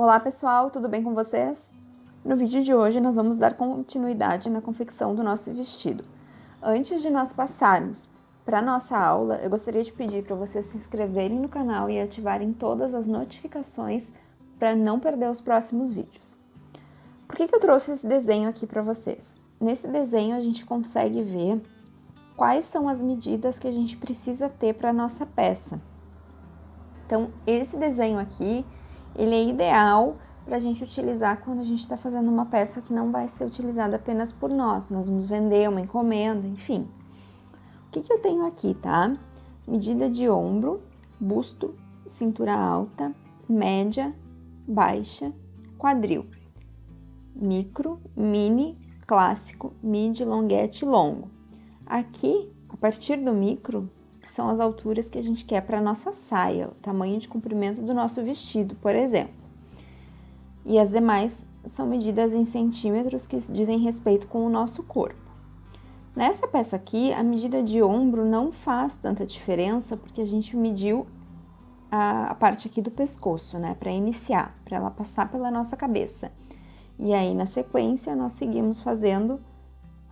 Olá pessoal, tudo bem com vocês? No vídeo de hoje nós vamos dar continuidade na confecção do nosso vestido. Antes de nós passarmos para a nossa aula, eu gostaria de pedir para vocês se inscreverem no canal e ativarem todas as notificações para não perder os próximos vídeos. Por que eu trouxe esse desenho aqui para vocês? Nesse desenho a gente consegue ver quais são as medidas que a gente precisa ter para a nossa peça. Então, esse desenho aqui, ele é ideal para a gente utilizar quando a gente está fazendo uma peça que não vai ser utilizada apenas por nós. Nós vamos vender uma encomenda, enfim. O que eu tenho aqui, tá? Medida de ombro, busto, cintura alta, média, baixa, quadril. Micro, mini, clássico, midi, longuete e longo. Aqui, a partir do micro, são as alturas que a gente quer para a nossa saia, o tamanho de comprimento do nosso vestido, por exemplo. E as demais são medidas em centímetros que dizem respeito com o nosso corpo. Nessa peça aqui, a medida de ombro não faz tanta diferença, porque a gente mediu a parte aqui do pescoço, né, para iniciar, para ela passar pela nossa cabeça. E aí, na sequência, nós seguimos fazendo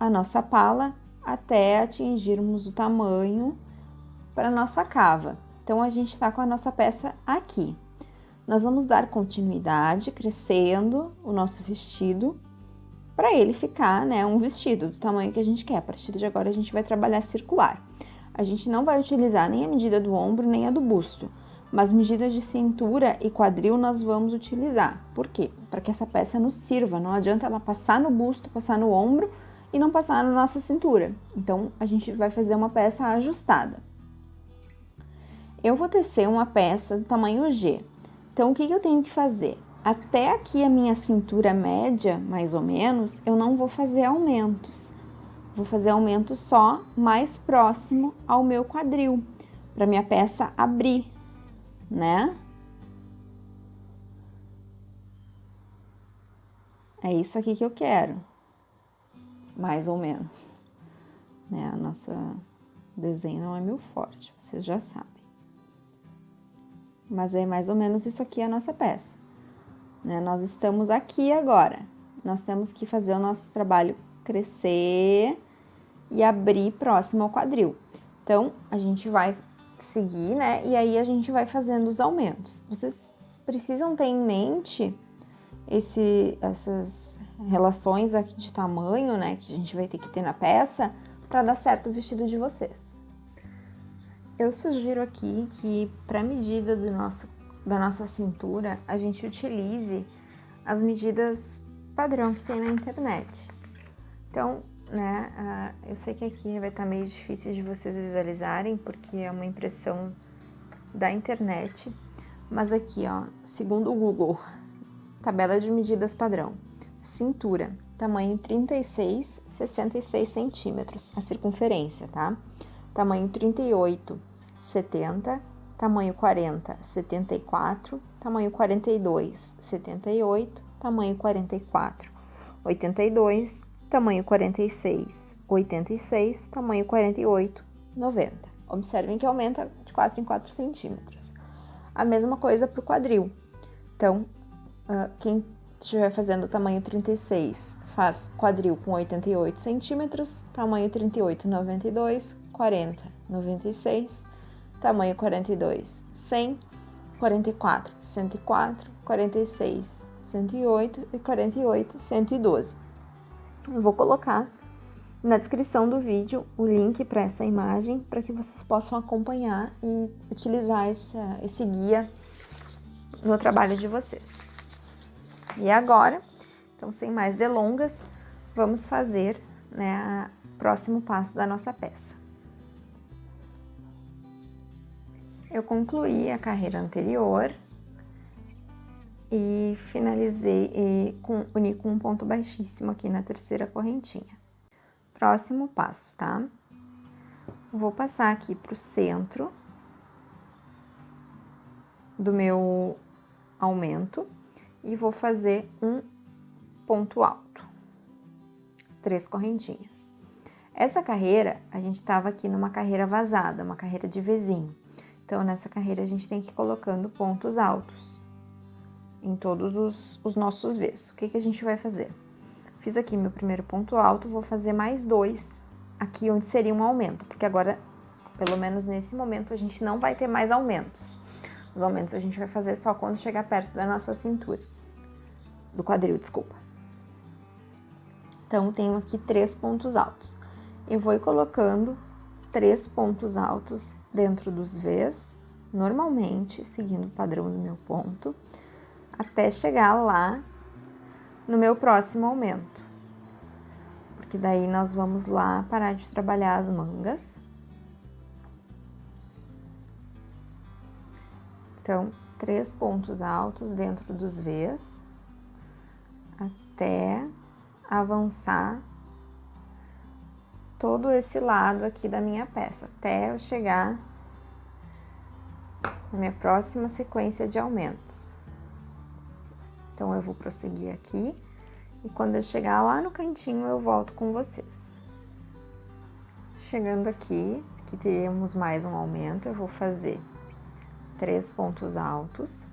a nossa pala até atingirmos o tamanho para nossa cava. Então, a gente está com a nossa peça aqui. Nós vamos dar continuidade, crescendo o nosso vestido, para ele ficar, né, um vestido do tamanho que a gente quer. A partir de agora, a gente vai trabalhar circular. A gente não vai utilizar nem a medida do ombro, nem a do busto, mas medidas de cintura e quadril nós vamos utilizar. Por quê? Para que essa peça nos sirva. Não adianta ela passar no busto, passar no ombro e não passar na nossa cintura. Então, a gente vai fazer uma peça ajustada. Eu vou tecer uma peça do tamanho G. Então, o que eu tenho que fazer? Até aqui a minha cintura média, mais ou menos, eu não vou fazer aumentos. Vou fazer aumentos só mais próximo ao meu quadril, para minha peça abrir, né? É isso aqui que eu quero, mais ou menos. Né? A nossa desenho não é meu forte, vocês já sabem. Mas é mais ou menos isso aqui a nossa peça. Né? Nós estamos aqui agora. Nós temos que fazer o nosso trabalho crescer e abrir próximo ao quadril. Então, a gente vai seguir, né? E aí a gente vai fazendo os aumentos. Vocês precisam ter em mente essas relações aqui de tamanho, né? Que a gente vai ter que ter na peça para dar certo o vestido de vocês. Eu sugiro aqui que, para a medida da nossa cintura, a gente utilize as medidas padrão que tem na internet. Então, né, eu sei que aqui vai estar meio difícil de vocês visualizarem, porque é uma impressão da internet, mas aqui, ó, segundo o Google, tabela de medidas padrão, cintura, tamanho 36, 66 centímetros, a circunferência, tá? Tamanho 38, 70, tamanho 40, 74, tamanho 42, 78, tamanho 44, 82, tamanho 46, 86, tamanho 48, 90. Observem que aumenta de 4 em 4 centímetros. A mesma coisa para o quadril. Então, quem estiver fazendo o tamanho 36, faz quadril com 88 centímetros, tamanho 38, 92, 40, 96, tamanho 42, 100, 44, 104, 46, 108 e 48, 112. Eu vou colocar na descrição do vídeo o link para essa imagem, para que vocês possam acompanhar e utilizar esse guia no trabalho de vocês. E agora, então sem mais delongas, vamos fazer, né, o próximo passo da nossa peça. Eu concluí a carreira anterior e finalizei e uni com um ponto baixíssimo aqui na terceira correntinha. Próximo passo, tá? Vou passar aqui pro centro do meu aumento e vou fazer um ponto alto, 3 correntinhas. Essa carreira, a gente tava aqui numa carreira vazada, uma carreira de Vzinho. Então, nessa carreira, a gente tem que ir colocando pontos altos. em todos os nossos Vs. O que a gente vai fazer? Fiz aqui meu primeiro ponto alto, vou fazer mais 2 aqui onde seria um aumento, porque agora, pelo menos nesse momento, a gente não vai ter mais aumentos. Os aumentos a gente vai fazer só quando chegar perto da nossa cintura, do quadril, desculpa. Então, tenho aqui 3 pontos altos. Eu vou ir colocando 3 pontos altos dentro dos Vs, normalmente, seguindo o padrão do meu ponto, até chegar lá no meu próximo aumento. Porque daí nós vamos lá parar de trabalhar as mangas. Então, 3 pontos altos dentro dos Vs, até avançar todo esse lado aqui da minha peça, até eu chegar na minha próxima sequência de aumentos. Então, eu vou prosseguir aqui, e quando eu chegar lá no cantinho, eu volto com vocês. Chegando aqui teremos mais um aumento, eu vou fazer 3 pontos altos.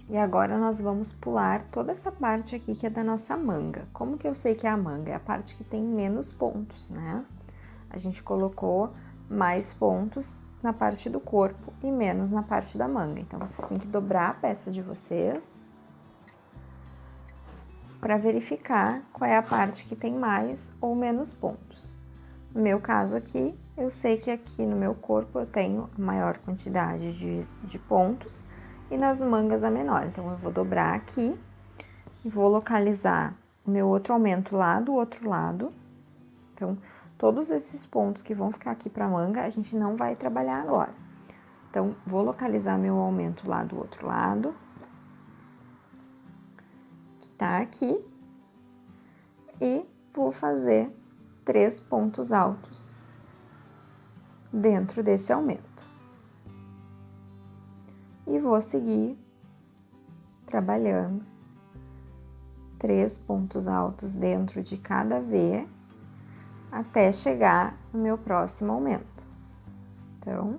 E agora nós vamos pular toda essa parte aqui que é da nossa manga. Como que eu sei que é a manga? É a parte que tem menos pontos, né? A gente colocou mais pontos na parte do corpo e menos na parte da manga. Então, vocês têm que dobrar a peça de vocês para verificar qual é a parte que tem mais ou menos pontos. No meu caso aqui, eu sei que aqui no meu corpo eu tenho a maior quantidade de pontos e nas mangas a menor. Então, eu vou dobrar aqui e vou localizar o meu outro aumento lá do outro lado. Então, todos esses pontos que vão ficar aqui para manga, a gente não vai trabalhar agora. Então, vou localizar meu aumento lá do outro lado, que tá aqui, e vou fazer 3 pontos altos dentro desse aumento. E vou seguir trabalhando 3 pontos altos dentro de cada V, até chegar no meu próximo aumento. Então,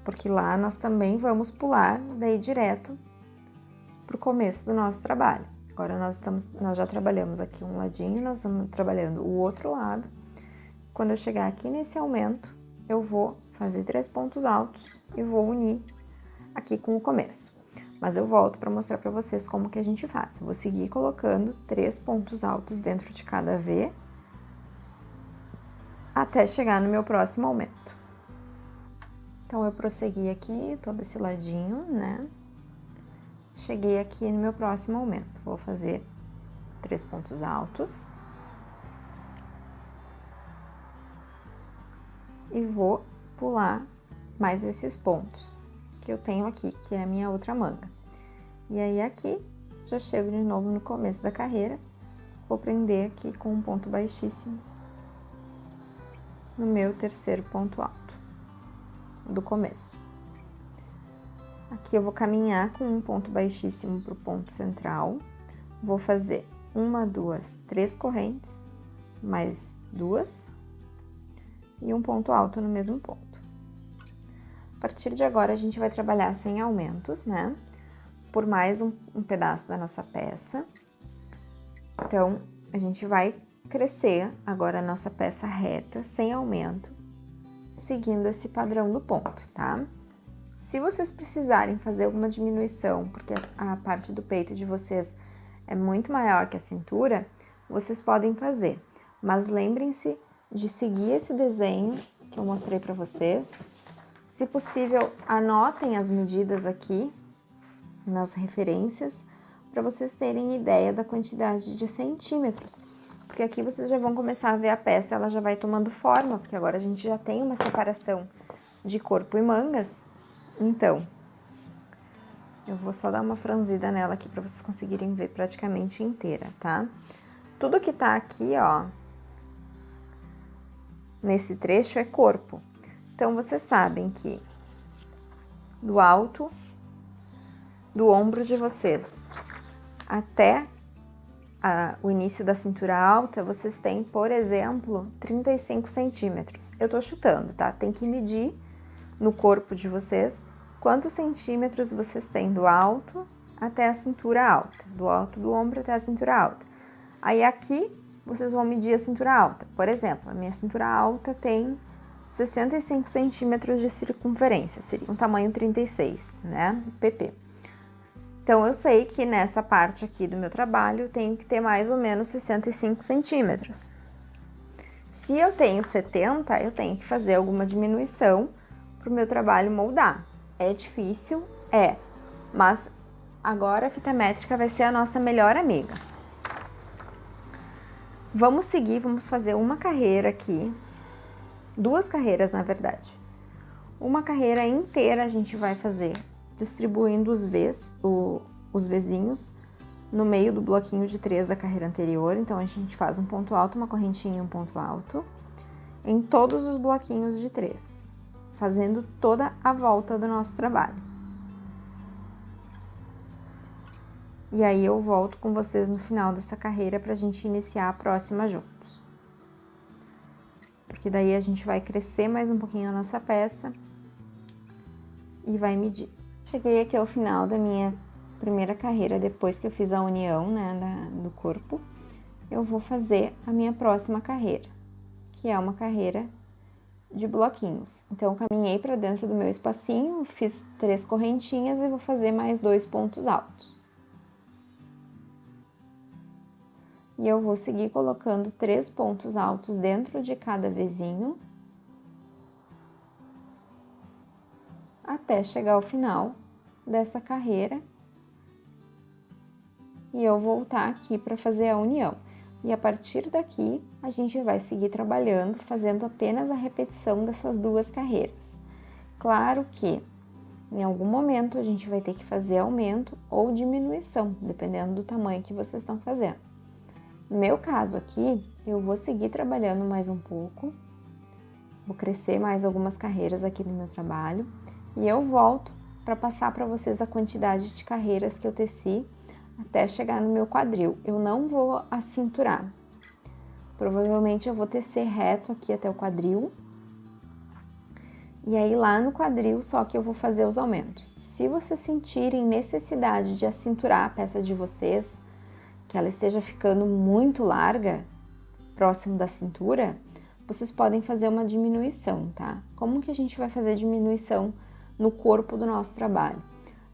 porque lá nós também vamos pular daí direto pro começo do nosso trabalho. Agora nós já trabalhamos aqui um ladinho, nós vamos trabalhando o outro lado. Quando eu chegar aqui nesse aumento, eu vou fazer 3 pontos altos e vou unir aqui com o começo. Mas eu volto para mostrar para vocês como que a gente faz. Eu vou seguir colocando 3 pontos altos dentro de cada V, até chegar no meu próximo aumento. Então, eu prossegui aqui todo esse ladinho, né? Cheguei aqui no meu próximo aumento. Vou fazer 3 pontos altos. E vou pular mais esses pontos que eu tenho aqui, que é a minha outra manga. E aí, aqui, já chego de novo no começo da carreira. Vou prender aqui com um ponto baixíssimo no meu terceiro ponto alto do começo. Aqui eu vou caminhar com um ponto baixíssimo para o ponto central. Vou fazer 1, 2, 3 correntes, mais 2 e um ponto alto no mesmo ponto. A partir de agora, a gente vai trabalhar sem aumentos, né? Por mais um pedaço da nossa peça. Então, a gente vai crescer agora a nossa peça reta, sem aumento, seguindo esse padrão do ponto, tá? Se vocês precisarem fazer alguma diminuição, porque a parte do peito de vocês é muito maior que a cintura, vocês podem fazer. Mas lembrem-se de seguir esse desenho que eu mostrei para vocês. Se possível, anotem as medidas aqui nas referências, para vocês terem ideia da quantidade de centímetros. Porque aqui vocês já vão começar a ver a peça, ela já vai tomando forma, porque agora a gente já tem uma separação de corpo e mangas. Então, eu vou só dar uma franzida nela aqui para vocês conseguirem ver praticamente inteira, tá? Tudo que tá aqui, ó, nesse trecho é corpo. Então, vocês sabem que do alto do ombro de vocês até o início da cintura alta, vocês têm, por exemplo, 35 centímetros. Eu tô chutando, tá? Tem que medir no corpo de vocês quantos centímetros vocês têm do alto até a cintura alta, do alto do ombro até a cintura alta. Aí aqui vocês vão medir a cintura alta. Por exemplo, a minha cintura alta tem 65 centímetros de circunferência, seria um tamanho 36, né? PP. Então, eu sei que nessa parte aqui do meu trabalho, eu tenho que ter mais ou menos 65 centímetros. Se eu tenho 70, eu tenho que fazer alguma diminuição para o meu trabalho moldar. É difícil? É, mas agora a fita métrica vai ser a nossa melhor amiga. Vamos seguir, vamos fazer uma carreira aqui, 2 carreiras na verdade. Uma carreira inteira a gente vai fazer distribuindo os Vzinhos no meio do bloquinho de 3 da carreira anterior. Então, a gente faz um ponto alto, uma correntinha e um ponto alto em todos os bloquinhos de 3, fazendo toda a volta do nosso trabalho. E aí, eu volto com vocês no final dessa carreira pra gente iniciar a próxima juntos. Porque daí a gente vai crescer mais um pouquinho a nossa peça e vai medir. Cheguei aqui ao final da minha primeira carreira, depois que eu fiz a união, né, do corpo. Eu vou fazer a minha próxima carreira, que é uma carreira de bloquinhos. Então, eu caminhei para dentro do meu espacinho, fiz 3 correntinhas e vou fazer mais 2 pontos altos. E eu vou seguir colocando 3 pontos altos dentro de cada Vzinho, até chegar ao final dessa carreira e eu voltar aqui para fazer a união. E a partir daqui, a gente vai seguir trabalhando, fazendo apenas a repetição dessas 2 carreiras. Claro que em algum momento a gente vai ter que fazer aumento ou diminuição, dependendo do tamanho que vocês estão fazendo. No meu caso aqui, eu vou seguir trabalhando mais um pouco, vou crescer mais algumas carreiras aqui no meu trabalho e eu volto para passar para vocês a quantidade de carreiras que eu teci até chegar no meu quadril. Eu não vou acinturar. Provavelmente eu vou tecer reto aqui até o quadril. E aí lá no quadril só que eu vou fazer os aumentos. Se vocês sentirem necessidade de acinturar a peça de vocês, que ela esteja ficando muito larga, próximo da cintura, vocês podem fazer uma diminuição, tá? Como que a gente vai fazer diminuição no corpo do nosso trabalho?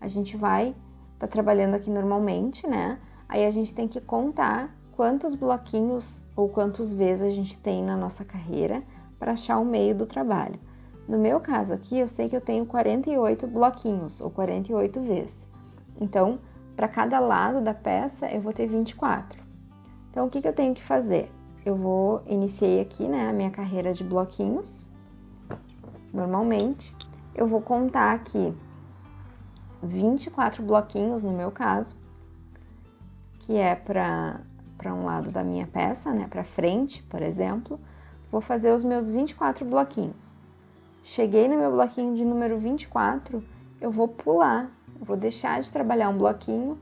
A gente vai tá trabalhando aqui normalmente, né? Aí a gente tem que contar quantos bloquinhos ou quantos Vs a gente tem na nossa carreira para achar o meio do trabalho. No meu caso aqui, eu sei que eu tenho 48 bloquinhos ou 48 Vs. Então, para cada lado da peça, eu vou ter 24. Então, o que eu tenho que fazer? Iniciei aqui, né, a minha carreira de bloquinhos, normalmente. Eu vou contar aqui 24 bloquinhos no meu caso, que é para um lado da minha peça, né, para frente, por exemplo. Vou fazer os meus 24 bloquinhos. Cheguei no meu bloquinho de número 24, eu vou pular, eu vou deixar de trabalhar um bloquinho,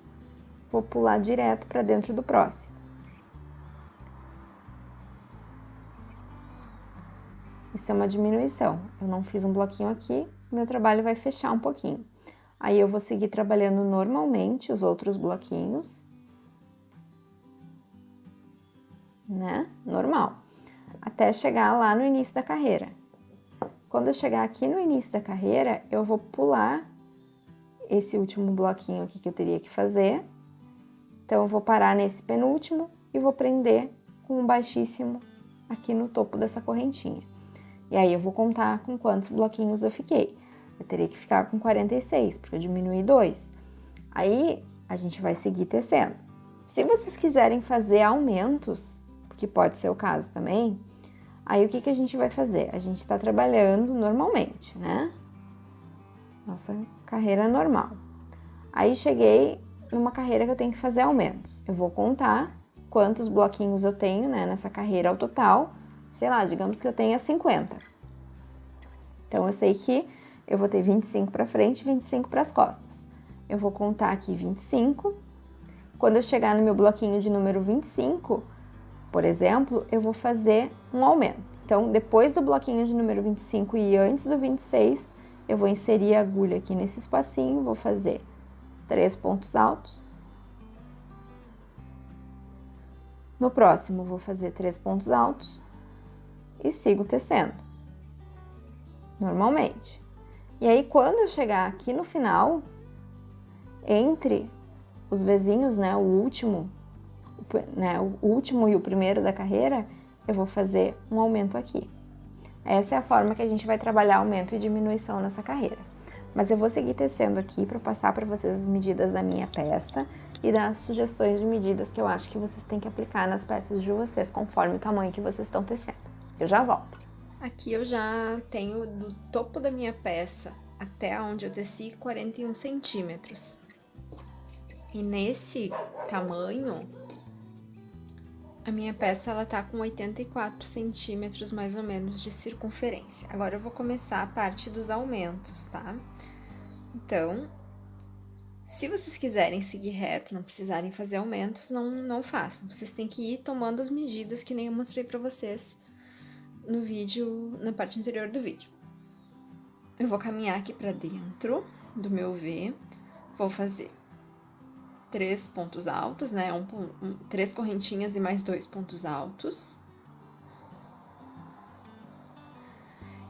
vou pular direto para dentro do próximo. Isso é uma diminuição. Eu não fiz um bloquinho aqui, meu trabalho vai fechar um pouquinho. Aí eu vou seguir trabalhando normalmente os outros bloquinhos, né? Normal. Até chegar lá no início da carreira. Quando eu chegar aqui no início da carreira, eu vou pular esse último bloquinho aqui que eu teria que fazer. Então, eu vou parar nesse penúltimo e vou prender com um baixíssimo aqui no topo dessa correntinha. E aí, eu vou contar com quantos bloquinhos eu fiquei. Eu teria que ficar com 46, porque eu diminuí 2. Aí, a gente vai seguir tecendo. Se vocês quiserem fazer aumentos, que pode ser o caso também, aí o que a gente vai fazer? A gente tá trabalhando normalmente, né? Nossa carreira normal. Aí, cheguei numa carreira que eu tenho que fazer aumentos. Eu vou contar quantos bloquinhos eu tenho, né, nessa carreira ao total. Sei lá, digamos que eu tenha 50. Então, eu sei que eu vou ter 25 para frente e 25 para as costas. Eu vou contar aqui 25 Quando eu chegar no meu bloquinho de número 25, por exemplo, eu vou fazer um aumento. Então, depois do bloquinho de número 25 e antes do 26, eu vou inserir a agulha aqui nesse espacinho, vou fazer 3 pontos altos. No próximo, vou fazer 3 pontos altos e sigo tecendo, normalmente. E aí, quando eu chegar aqui no final, entre os vizinhos, né, o último e o primeiro da carreira, eu vou fazer um aumento aqui. Essa é a forma que a gente vai trabalhar aumento e diminuição nessa carreira. Mas eu vou seguir tecendo aqui para passar para vocês as medidas da minha peça e dar sugestões de medidas que eu acho que vocês têm que aplicar nas peças de vocês, conforme o tamanho que vocês estão tecendo. Eu já volto. Aqui eu já tenho do topo da minha peça até onde eu teci 41 centímetros. E nesse tamanho, a minha peça ela tá com 84 centímetros mais ou menos de circunferência. Agora eu vou começar a parte dos aumentos, tá? Então, se vocês quiserem seguir reto, não precisarem fazer aumentos, não façam. Vocês têm que ir tomando as medidas que nem eu mostrei pra vocês no vídeo, na parte anterior do vídeo. Eu vou caminhar aqui pra dentro do meu V, vou fazer 3 pontos altos, né? 3 correntinhas e mais 2 pontos altos.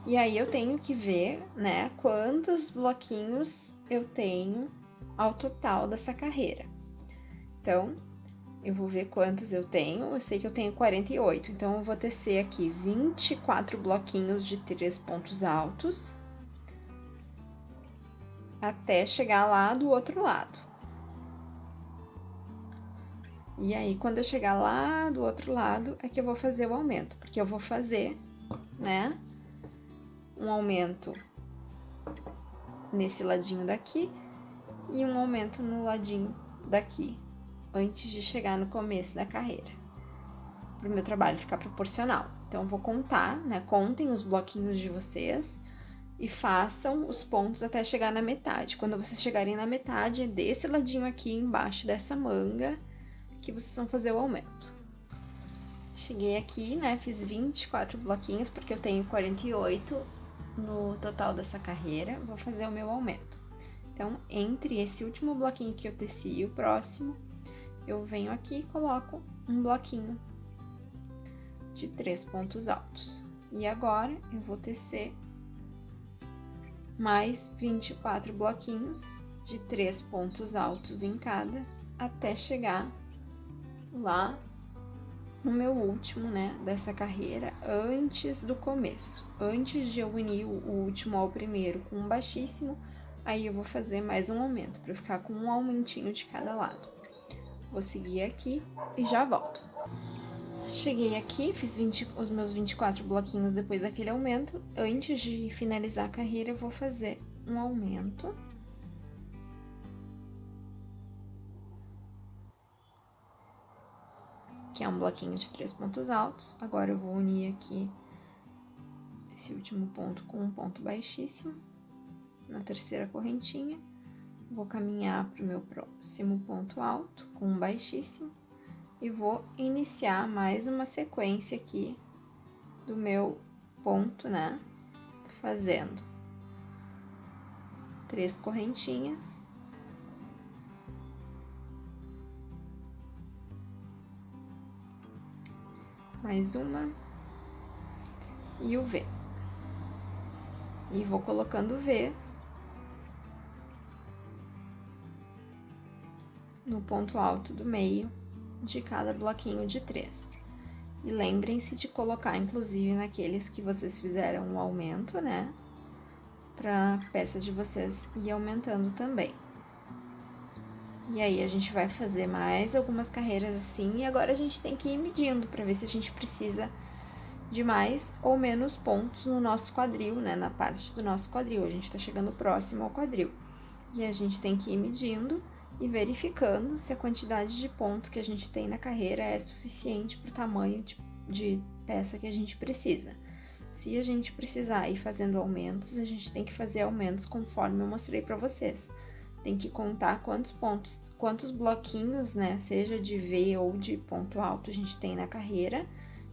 E aí, eu tenho que ver, né, quantos bloquinhos eu tenho ao total dessa carreira. Então, eu vou ver quantos eu tenho. Eu sei que eu tenho 48, então eu vou tecer aqui 24 bloquinhos de 3 pontos altos até chegar lá do outro lado. E aí, quando eu chegar lá do outro lado, é que eu vou fazer o aumento, porque eu vou fazer, né, um aumento nesse ladinho daqui e um aumento no ladinho daqui, antes de chegar no começo da carreira, para o meu trabalho ficar proporcional. Então, eu vou contar, né, contem os bloquinhos de vocês e façam os pontos até chegar na metade. Quando vocês chegarem na metade, é desse ladinho aqui, embaixo dessa manga, que vocês vão fazer o aumento. Cheguei aqui, né, fiz 24 bloquinhos, porque eu tenho 48 no total dessa carreira, vou fazer o meu aumento. Então, entre esse último bloquinho que eu teci e o próximo, eu venho aqui e coloco um bloquinho de 3 pontos altos. E agora, eu vou tecer mais 24 bloquinhos de 3 pontos altos em cada, até chegar lá no meu último, né, dessa carreira, antes do começo. Antes de eu unir o último ao primeiro com um baixíssimo, aí eu vou fazer mais um aumento, para ficar com um aumentinho de cada lado. Vou seguir aqui e já volto. Cheguei aqui, fiz os meus 24 bloquinhos depois daquele aumento. Antes de finalizar a carreira, eu vou fazer um aumento. Que é um bloquinho de 3 pontos altos. Agora, eu vou unir aqui esse último ponto com um ponto baixíssimo, na terceira correntinha. Vou caminhar para o meu próximo ponto alto com um baixíssimo e vou iniciar mais uma sequência aqui do meu ponto, né? Fazendo 3 correntinhas. Mais uma, e o V. E vou colocando Vs no ponto alto do meio de cada bloquinho de 3. E lembrem-se de colocar, inclusive, naqueles que vocês fizeram um aumento, né? Pra peça de vocês ir aumentando também. E aí, a gente vai fazer mais algumas carreiras assim, e agora a gente tem que ir medindo pra ver se a gente precisa de mais ou menos pontos no nosso quadril, né? Na parte do nosso quadril, a gente tá chegando próximo ao quadril. E a gente tem que ir medindo e verificando se a quantidade de pontos que a gente tem na carreira é suficiente pro tamanho de peça que a gente precisa. Se a gente precisar ir fazendo aumentos, a gente tem que fazer aumentos conforme eu mostrei pra vocês. tem que contar quantos bloquinhos, né, seja de V ou de ponto alto a gente tem na carreira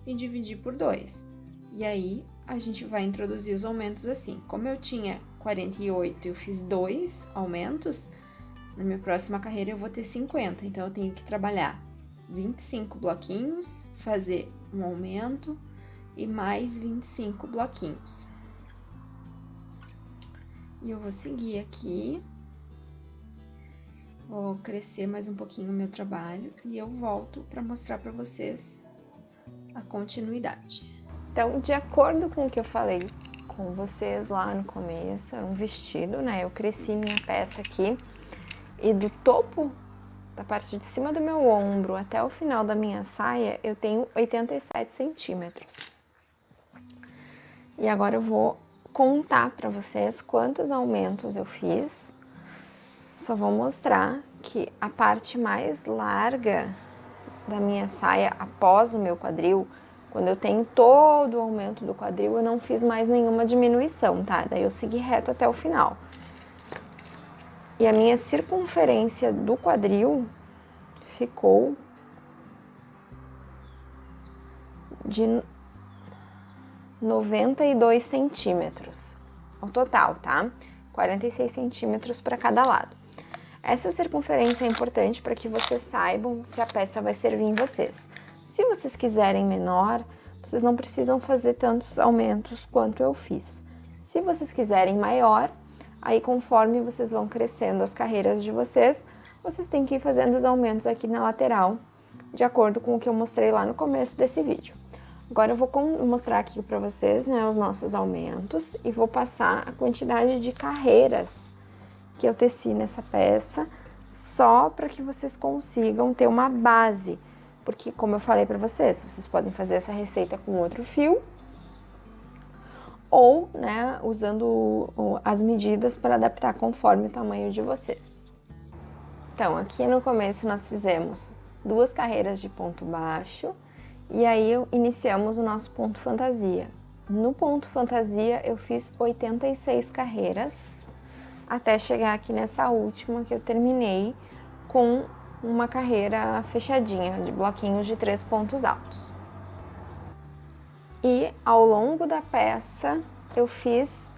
e dividir por 2. E aí, a gente vai introduzir os aumentos assim. Como eu tinha 48 e eu fiz 2 aumentos, na minha próxima carreira eu vou ter 50. Então, eu tenho que trabalhar 25 bloquinhos, fazer um aumento e mais 25 bloquinhos. E eu vou seguir aqui. Vou crescer mais um pouquinho o meu trabalho e eu volto para mostrar para vocês a continuidade. Então, de acordo com o que eu falei com vocês lá no começo, era um vestido, né? Eu cresci minha peça aqui e do topo da parte de cima do meu ombro até o final da minha saia, eu tenho 87 centímetros. E agora eu vou contar para vocês quantos aumentos eu fiz. Só vou mostrar que a parte mais larga da minha saia após o meu quadril, quando eu tenho todo o aumento do quadril, eu não fiz mais nenhuma diminuição, tá? Daí eu segui reto até o final. E a minha circunferência do quadril ficou de 92 centímetros ao total, tá? 46 centímetros para cada lado. Essa circunferência é importante para que vocês saibam se a peça vai servir em vocês. Se vocês quiserem menor, vocês não precisam fazer tantos aumentos quanto eu fiz. Se vocês quiserem maior, aí conforme vocês vão crescendo as carreiras de vocês, vocês têm que ir fazendo os aumentos aqui na lateral, de acordo com o que eu mostrei lá no começo desse vídeo. Agora eu vou mostrar aqui para vocês, né, os nossos aumentos e vou passar a quantidade de carreiras que eu teci nessa peça, só para que vocês consigam ter uma base, porque como eu falei para vocês, vocês podem fazer essa receita com outro fio, ou, né, usando as medidas para adaptar conforme o tamanho de vocês. Então, aqui no começo nós fizemos 2 carreiras de ponto baixo, e aí iniciamos o nosso ponto fantasia. No ponto fantasia eu fiz 86 carreiras, até chegar aqui nessa última que eu terminei com uma carreira fechadinha, de bloquinhos de 3 pontos altos. E ao longo da peça eu fiz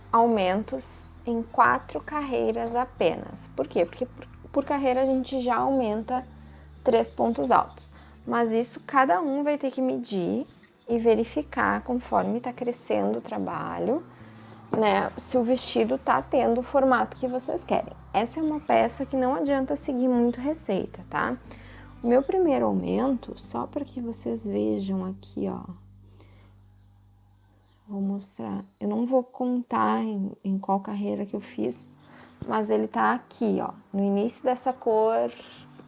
aumentos em 4 carreiras apenas. Por quê? Porque por carreira a gente já aumenta 3 pontos altos. Mas isso cada um vai ter que medir e verificar conforme está crescendo o trabalho, né, se o vestido tá tendo o formato que vocês querem. Essa é uma peça que não adianta seguir muito receita, tá? O meu primeiro aumento, só para que vocês vejam aqui, ó. Vou mostrar. Eu não vou contar em qual carreira que eu fiz, mas ele tá aqui, ó, no início dessa cor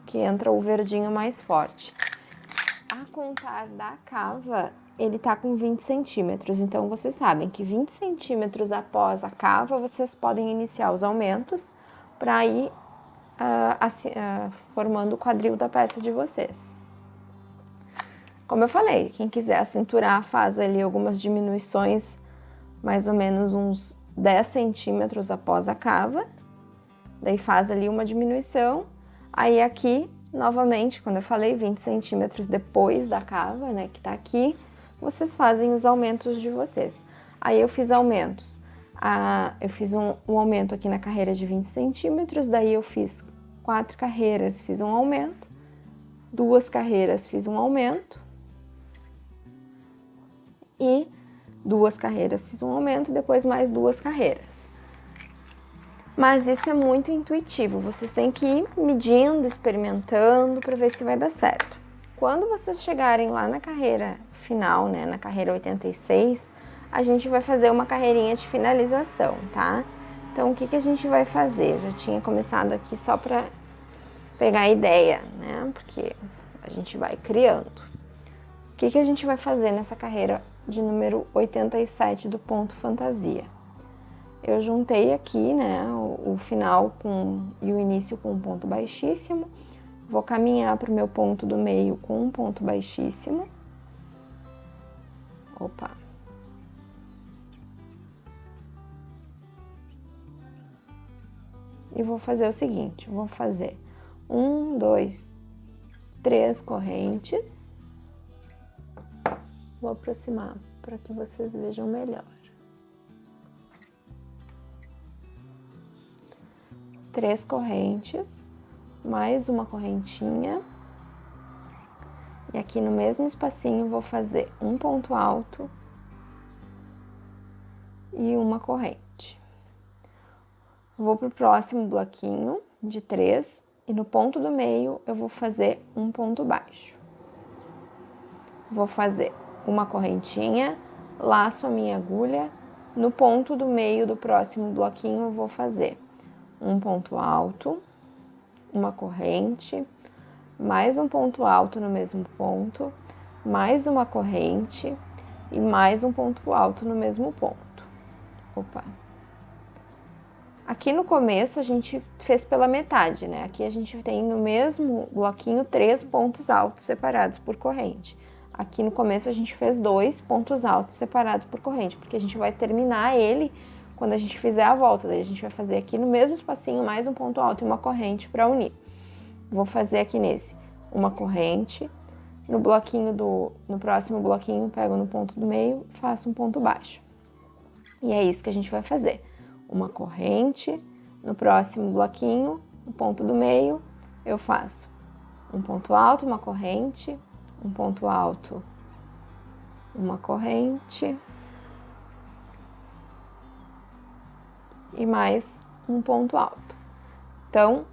que entra o verdinho mais forte. A contar da cava, ele tá com 20 centímetros, então vocês sabem que 20 centímetros após a cava, vocês podem iniciar os aumentos para ir formando o quadril da peça de vocês. Como eu falei, quem quiser acinturar, faz ali algumas diminuições, mais ou menos uns 10 centímetros após a cava, daí faz ali uma diminuição, aí aqui, novamente, quando eu falei 20 centímetros depois da cava, né, que tá aqui, vocês fazem os aumentos de vocês. Aí eu fiz aumentos. Eu fiz um aumento aqui na carreira de 20 centímetros, daí eu fiz 4 carreiras, fiz um aumento, 2 carreiras, fiz um aumento, e 2 carreiras, fiz um aumento, depois mais 2 carreiras. Mas isso é muito intuitivo, vocês têm que ir medindo, experimentando para ver se vai dar certo. Quando vocês chegarem lá na carreira final, né, na carreira 86, a gente vai fazer uma carreirinha de finalização, tá? Então, o que a gente vai fazer? Eu já tinha começado aqui só para pegar a ideia, né? Porque a gente vai criando. O que a gente vai fazer nessa carreira de número 87 do ponto fantasia? Eu juntei aqui, né, o final e o início com um ponto baixíssimo. Vou caminhar para o meu ponto do meio com um ponto baixíssimo. Opa! e vou fazer o seguinte, vou fazer 1, 2, 3 correntes. Vou aproximar para que vocês vejam melhor. 3 correntes, mais uma correntinha. E aqui no mesmo espacinho vou fazer um ponto alto e uma corrente. Vou pro próximo bloquinho de 3 e no ponto do meio eu vou fazer um ponto baixo. Vou fazer uma correntinha, laço a minha agulha, no ponto do meio do próximo bloquinho eu vou fazer um ponto alto, uma corrente, mais um ponto alto no mesmo ponto, mais uma corrente e mais um ponto alto no mesmo ponto. Opa! Aqui no começo a gente fez pela metade, né? Aqui a gente tem no mesmo bloquinho 3 pontos altos separados por corrente. Aqui no começo a gente fez 2 pontos altos separados por corrente, porque a gente vai terminar ele quando a gente fizer a volta. Daí a gente vai fazer aqui no mesmo espacinho mais um ponto alto e uma corrente para unir. Vou fazer aqui nesse uma corrente, no próximo bloquinho pego no ponto do meio, faço um ponto baixo. E é isso que a gente vai fazer. Uma corrente, no próximo bloquinho, no ponto do meio, eu faço um ponto alto, uma corrente, um ponto alto, uma corrente e mais um ponto alto. Então,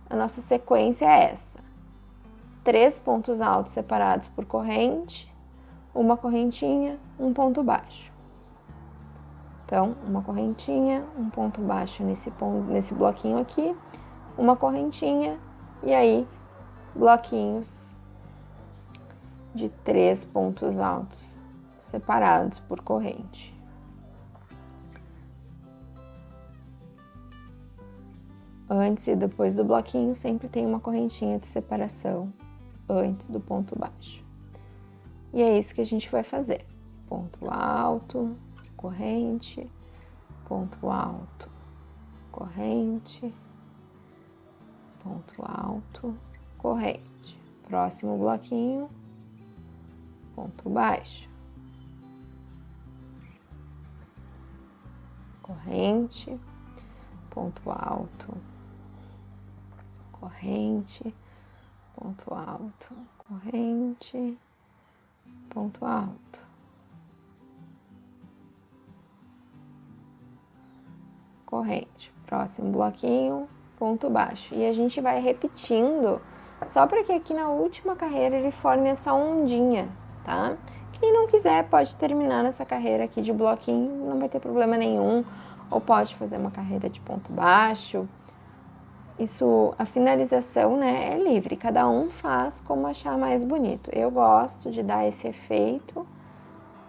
a nossa sequência é essa: 3 pontos altos separados por corrente, uma correntinha, um ponto baixo. Então, uma correntinha, um ponto baixo nesse bloquinho aqui, uma correntinha e aí bloquinhos de 3 pontos altos separados por corrente. Antes e depois do bloquinho sempre tem uma correntinha de separação antes do ponto baixo. E é isso que a gente vai fazer. Ponto alto, corrente, ponto alto, corrente, ponto alto, corrente. Próximo bloquinho, ponto baixo, corrente, ponto alto, corrente, ponto alto, corrente, ponto alto, corrente. Próximo bloquinho, ponto baixo. E a gente vai repetindo, só para que aqui na última carreira ele forme essa ondinha, tá? Quem não quiser pode terminar nessa carreira aqui de bloquinho, não vai ter problema nenhum. Ou pode fazer uma carreira de ponto baixo. Isso, a finalização, né, é livre. Cada um faz como achar mais bonito. Eu gosto de dar esse efeito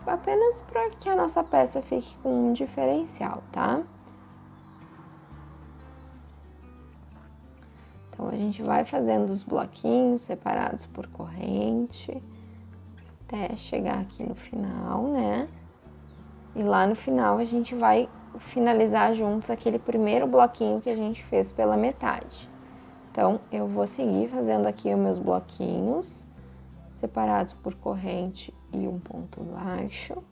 apenas para que a nossa peça fique com um diferencial, tá? Então, a gente vai fazendo os bloquinhos separados por corrente até chegar aqui no final, né? E lá no final a gente vai finalizar juntos aquele primeiro bloquinho que a gente fez pela metade. Então, eu vou seguir fazendo aqui os meus bloquinhos separados por corrente e um ponto baixo.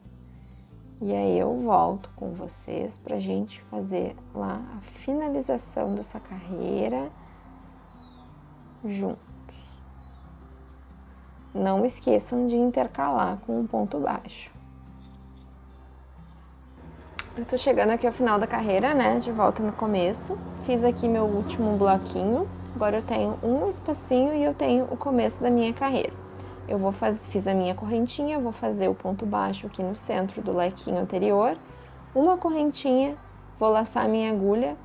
E aí eu volto com vocês pra gente fazer lá a finalização dessa carreira juntos. Não esqueçam de intercalar com um ponto baixo. Eu tô chegando aqui ao final da carreira, né, de volta no começo. Fiz aqui meu último bloquinho. Agora eu tenho um espacinho e eu tenho o começo da minha carreira. Fiz a minha correntinha, vou fazer o ponto baixo aqui no centro do lequinho anterior. Uma correntinha, vou laçar a minha agulha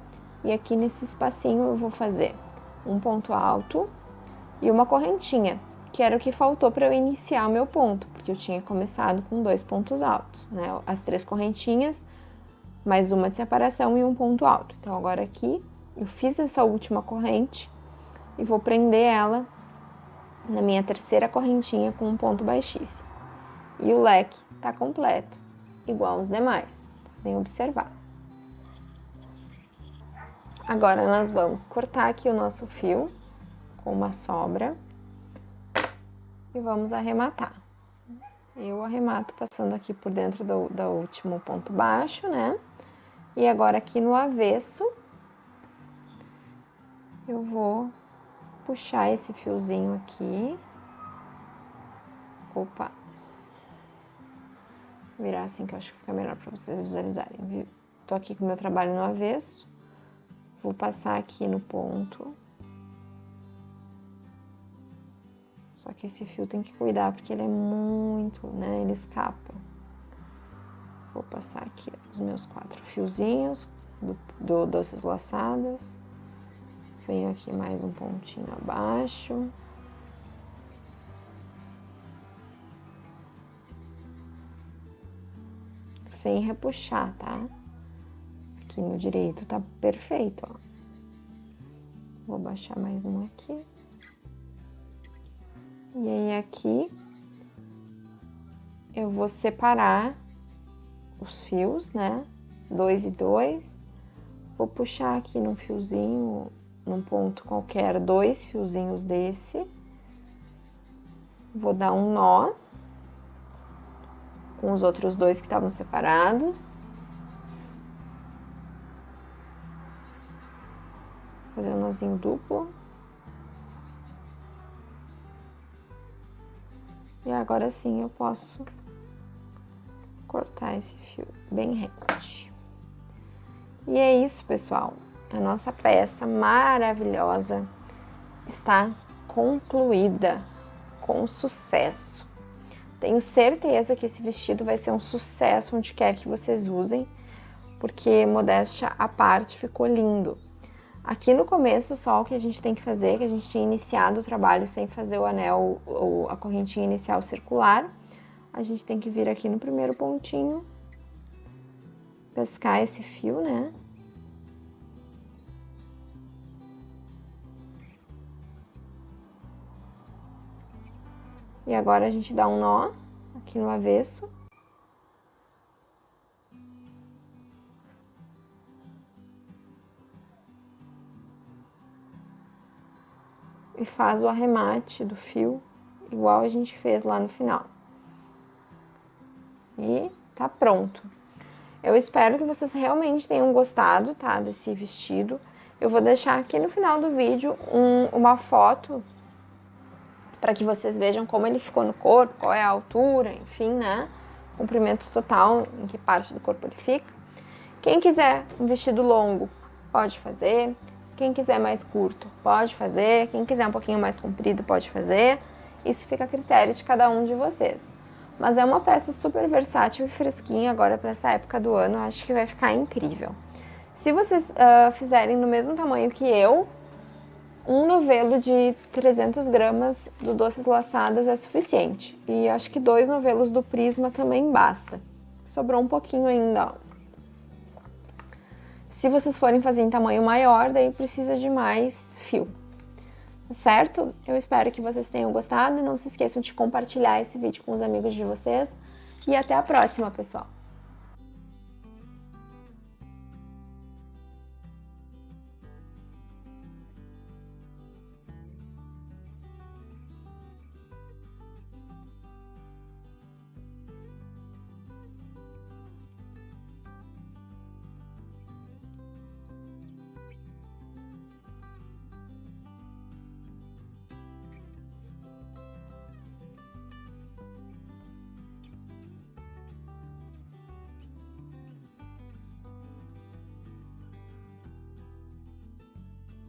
e aqui nesse espacinho eu vou fazer um ponto alto e uma correntinha, que era o que faltou para eu iniciar o meu ponto, porque eu tinha começado com 2 pontos altos, né? As 3 correntinhas, mais uma de separação e um ponto alto. Então, agora aqui, eu fiz essa última corrente e vou prender ela na minha terceira correntinha com um ponto baixíssimo. E o leque tá completo, igual os demais. Podem observar. Agora nós vamos cortar aqui o nosso fio com uma sobra e vamos arrematar. Eu arremato passando aqui por dentro do último ponto baixo, né? E agora aqui no avesso, eu vou puxar esse fiozinho aqui. Opa! Virar assim que eu acho que fica melhor para vocês visualizarem. Tô aqui com o meu trabalho no avesso. Vou passar aqui no ponto. Só que esse fio tem que cuidar, porque ele é muito, né? Ele escapa. Vou passar aqui os meus 4 fiozinhos do doces laçadas. Venho aqui mais um pontinho abaixo. Sem repuxar, tá? Aqui no direito tá perfeito, ó. Vou baixar mais um aqui. E aí aqui eu vou separar os fios, né? 2 e 2. Vou puxar aqui num fiozinho, num ponto qualquer, 2 fiozinhos desse. Vou dar um nó com os outros 2 que estavam separados. Fazer um nozinho duplo. E agora sim eu posso cortar esse fio bem rente. E é isso, pessoal. A nossa peça maravilhosa está concluída com sucesso. Tenho certeza que esse vestido vai ser um sucesso onde quer que vocês usem, porque, modéstia à parte, ficou lindo. Aqui no começo, só o que a gente tem que fazer, que a gente tinha iniciado o trabalho sem fazer o anel ou a correntinha inicial circular, a gente tem que vir aqui no primeiro pontinho, pescar esse fio, né? E agora a gente dá um nó aqui no avesso. E faz o arremate do fio, igual a gente fez lá no final. E tá pronto. Eu espero que vocês realmente tenham gostado, tá, desse vestido. Eu vou deixar aqui no final do vídeo uma foto para que vocês vejam como ele ficou no corpo, qual é a altura, enfim, né? Comprimento total, em que parte do corpo ele fica. Quem quiser um vestido longo, pode fazer. Quem quiser mais curto, pode fazer. Quem quiser um pouquinho mais comprido, pode fazer. Isso fica a critério de cada um de vocês. Mas é uma peça super versátil e fresquinha agora para essa época do ano. Acho que vai ficar incrível. Se vocês fizerem no mesmo tamanho que eu, um novelo de 300 gramas do Doces Laçadas é suficiente. E acho que 2 novelos do Prisma também basta. Sobrou um pouquinho ainda, ó. Se vocês forem fazer em tamanho maior, daí precisa de mais fio, certo? Eu espero que vocês tenham gostado e não se esqueçam de compartilhar esse vídeo com os amigos de vocês. E até a próxima, pessoal!